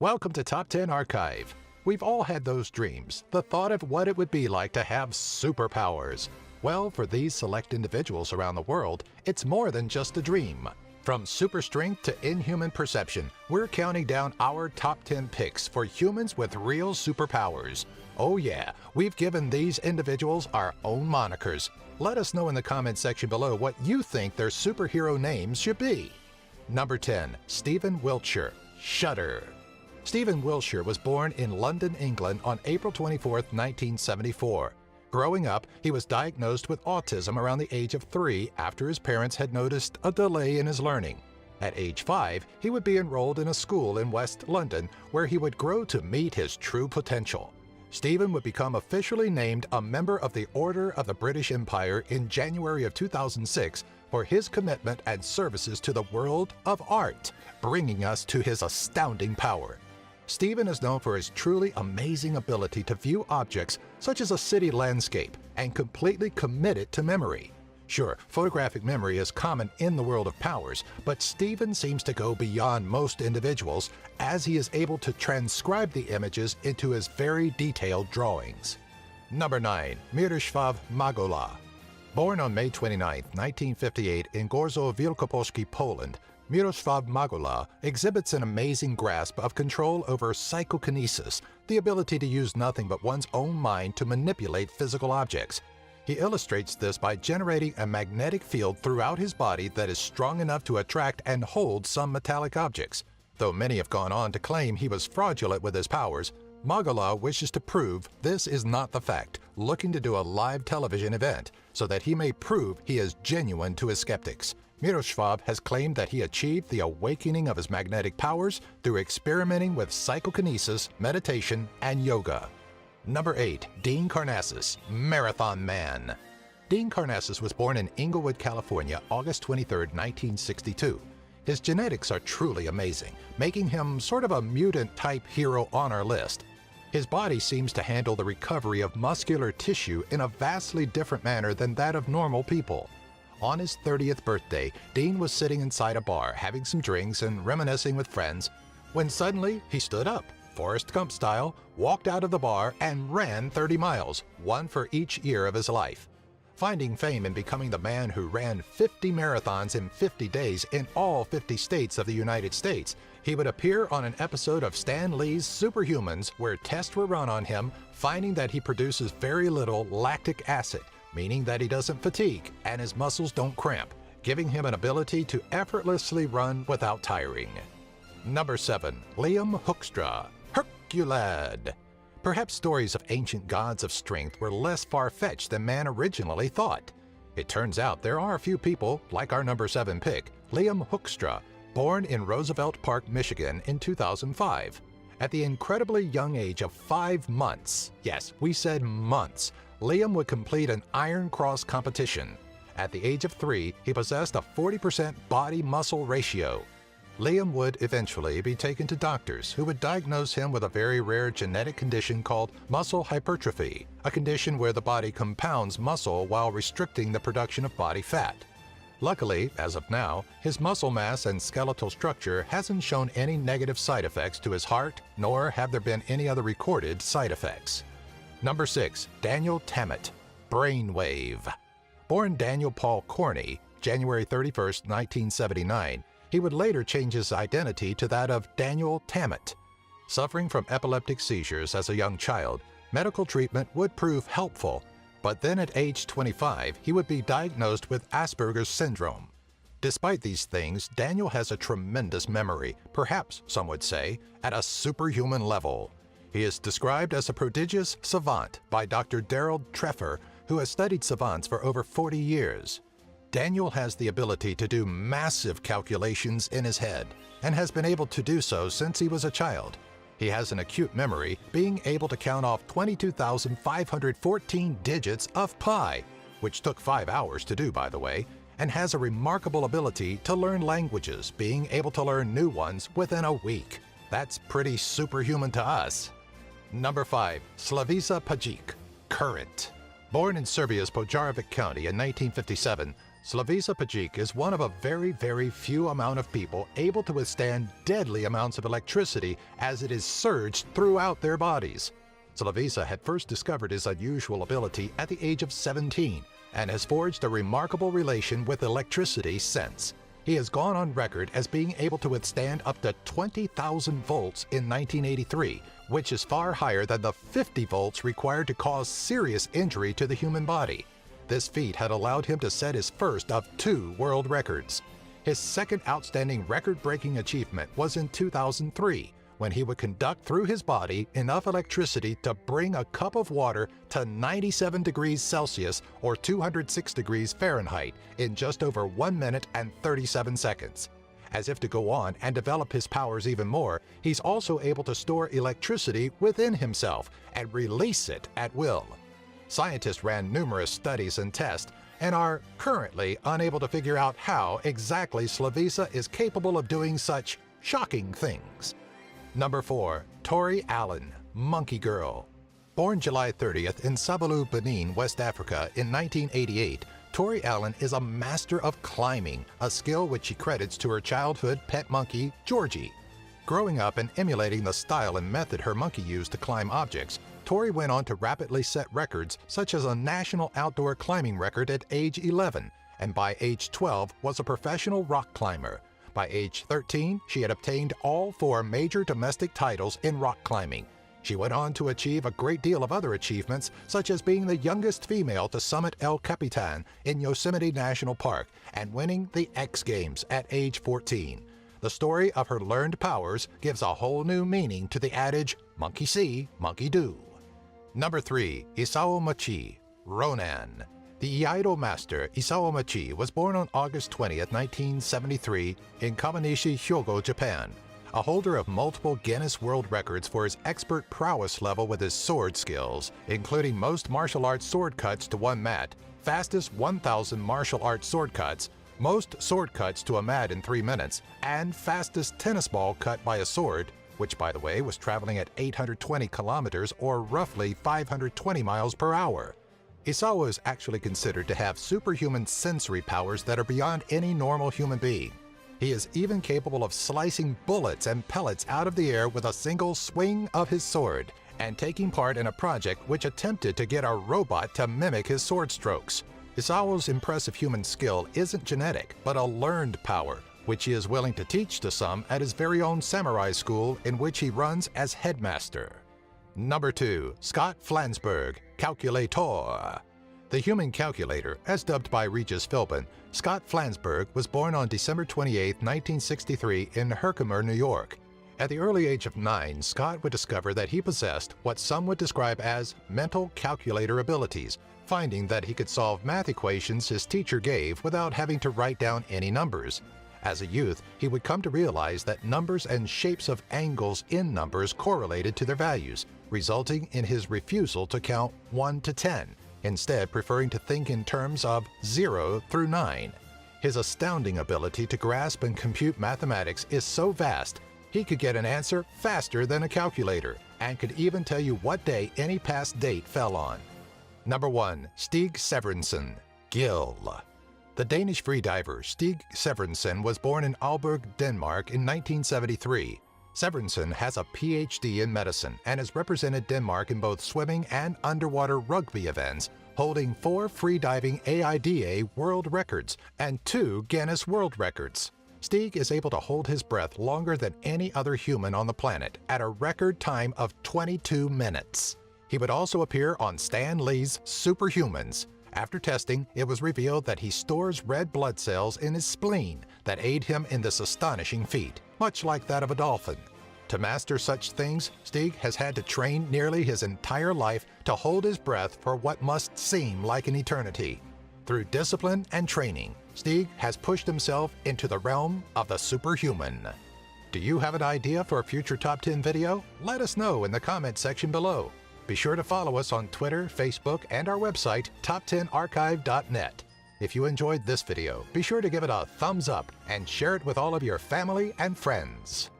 Welcome to Top 10 Archive. We've all had those dreams, the thought of what it would be like to have superpowers. Well, for these select individuals around the world, it's more than just a dream. From super strength to inhuman perception, we're counting down our top 10 picks for humans with real superpowers. Oh yeah, we've given these individuals our own monikers. Let us know in the comments section below what you think their superhero names should be. Number 10. Stephen Wiltshire, Shudder. Stephen Wiltshire was born in London, England on April 24, 1974. Growing up, he was diagnosed with autism around the age of 3 after his parents had noticed a delay in his learning. At age 5, he would be enrolled in a school in West London where he would grow to meet his true potential. Stephen would become officially named a member of the Order of the British Empire in January of 2006 for his commitment and services to the world of art, bringing us to his astounding power. Stephen is known for his truly amazing ability to view objects such as a city landscape and completely commit it to memory. Sure, photographic memory is common in the world of powers, but Stephen seems to go beyond most individuals as he is able to transcribe the images into his very detailed drawings. Number 9. Miroslav Magola. Born on May 29, 1958 in Gorzo Wielkopolski, Poland, Miroslav Magola exhibits an amazing grasp of control over psychokinesis, the ability to use nothing but one's own mind to manipulate physical objects. He illustrates this by generating a magnetic field throughout his body that is strong enough to attract and hold some metallic objects. Though many have gone on to claim he was fraudulent with his powers, Magola wishes to prove this is not the fact, looking to do a live television event so that he may prove he is genuine to his skeptics. Miroslav has claimed that he achieved the awakening of his magnetic powers through experimenting with psychokinesis, meditation, and yoga. Number 8. Dean Karnazes, Marathon Man. Dean Karnazes was born in Inglewood, California, August 23, 1962. His genetics are truly amazing, making him sort of a mutant-type hero on our list. His body seems to handle the recovery of muscular tissue in a vastly different manner than that of normal people. On his 30th birthday, Dean was sitting inside a bar having some drinks and reminiscing with friends, when suddenly he stood up, Forrest Gump style, walked out of the bar and ran 30 miles, one for each year of his life. Finding fame and becoming the man who ran 50 marathons in 50 days in all 50 states of the United States, he would appear on an episode of Stan Lee's Superhumans where tests were run on him, finding that he produces very little lactic acid, meaning that he doesn't fatigue and his muscles don't cramp, giving him an ability to effortlessly run without tiring. Number 7. Liam Hoekstra, Herculad. Perhaps stories of ancient gods of strength were less far-fetched than man originally thought. It turns out there are a few people, like our number 7 pick, Liam Hoekstra, born in Roosevelt Park, Michigan in 2005. At the incredibly young age of 5 months, yes, we said months, Liam would complete an Iron Cross competition. At the age of 3, he possessed a 40% body-muscle ratio. Liam would eventually be taken to doctors who would diagnose him with a very rare genetic condition called muscle hypertrophy, a condition where the body compounds muscle while restricting the production of body fat. Luckily, as of now, his muscle mass and skeletal structure hasn't shown any negative side effects to his heart, nor have there been any other recorded side effects. Number 6. Daniel Tammet, Brainwave. Born Daniel Paul Corney, January 31, 1979, he would later change his identity to that of Daniel Tammet. Suffering from epileptic seizures as a young child, medical treatment would prove helpful, but then at age 25, he would be diagnosed with Asperger's syndrome. Despite these things, Daniel has a tremendous memory, perhaps, some would say, at a superhuman level. He is described as a prodigious savant by Dr. Daryl Treffer, who has studied savants for over 40 years. Daniel has the ability to do massive calculations in his head, and has been able to do so since he was a child. He has an acute memory, being able to count off 22,514 digits of pi, which took 5 hours to do, by the way, and has a remarkable ability to learn languages, being able to learn new ones within a week. That's pretty superhuman to us. Number 5. Slavica Pajic, Current. Born in Serbia's Požarevac County in 1957, Slavisa Pajic is one of a very few amount of people able to withstand deadly amounts of electricity as it is surged throughout their bodies. Slavisa had first discovered his unusual ability at the age of 17 and has forged a remarkable relation with electricity since. He has gone on record as being able to withstand up to 20,000 volts in 1983, which is far higher than the 50 volts required to cause serious injury to the human body. This feat had allowed him to set his first of 2 world records. His second outstanding record-breaking achievement was in 2003, when he would conduct through his body enough electricity to bring a cup of water to 97 degrees Celsius or 206 degrees Fahrenheit in just over 1 minute and 37 seconds. As if to go on and develop his powers even more, he's also able to store electricity within himself and release it at will. Scientists ran numerous studies and tests and are currently unable to figure out how exactly Slavisa is capable of doing such shocking things. Number 4. Tori Allen, Monkey Girl. Born July 30th in Sabalu, Benin, West Africa in 1988, Tori Allen is a master of climbing, a skill which she credits to her childhood pet monkey, Georgie. Growing up and emulating the style and method her monkey used to climb objects, Tori went on to rapidly set records such as a national outdoor climbing record at age 11, and by age 12 was a professional rock climber. By age 13, she had obtained all 4 major domestic titles in rock climbing. She went on to achieve a great deal of other achievements, such as being the youngest female to summit El Capitan in Yosemite National Park and winning the X Games at age 14. The story of her learned powers gives a whole new meaning to the adage, monkey see, monkey do. Number 3. Isao Machi, Ronan. The Iaido master Isao Machi was born on August 20, 1973 in Kawanishi, Hyogo, Japan. A holder of multiple Guinness World Records for his expert prowess level with his sword skills, including most martial arts sword cuts to one mat, fastest 1,000 martial arts sword cuts, most sword cuts to a mat in 3 minutes, and fastest tennis ball cut by a sword, which by the way was traveling at 820 kilometers or roughly 520 miles per hour. Isao is actually considered to have superhuman sensory powers that are beyond any normal human being. He is even capable of slicing bullets and pellets out of the air with a single swing of his sword, and taking part in a project which attempted to get a robot to mimic his sword strokes. Isao's impressive human skill isn't genetic, but a learned power, which he is willing to teach to some at his very own samurai school in which he runs as headmaster. Number 2. Scott Flansburgh, Calculator. The human calculator, as dubbed by Regis Philbin, Scott Flansburgh was born on December 28, 1963 in Herkimer, New York. At the early age of 9, Scott would discover that he possessed what some would describe as mental calculator abilities, finding that he could solve math equations his teacher gave without having to write down any numbers. As a youth, he would come to realize that numbers and shapes of angles in numbers correlated to their values, resulting in his refusal to count 1 to 10, instead preferring to think in terms of 0 through 9. His astounding ability to grasp and compute mathematics is so vast, he could get an answer faster than a calculator, and could even tell you what day any past date fell on. Number 1. Stig Severinsen, Gill. The Danish freediver Stig Severinsen was born in Aalborg, Denmark in 1973. Severinsen has a PhD in medicine and has represented Denmark in both swimming and underwater rugby events, holding 4 freediving AIDA world records and 2 Guinness World Records. Stig is able to hold his breath longer than any other human on the planet at a record time of 22 minutes. He would also appear on Stan Lee's Superhumans. After testing, it was revealed that he stores red blood cells in his spleen that aid him in this astonishing feat, much like that of a dolphin. To master such things, Stig has had to train nearly his entire life to hold his breath for what must seem like an eternity. Through discipline and training, Stig has pushed himself into the realm of the superhuman. Do you have an idea for a future Top 10 video? Let us know in the comment section below. Be sure to follow us on Twitter, Facebook, and our website, top10archive.net. If you enjoyed this video, be sure to give it a thumbs up and share it with all of your family and friends.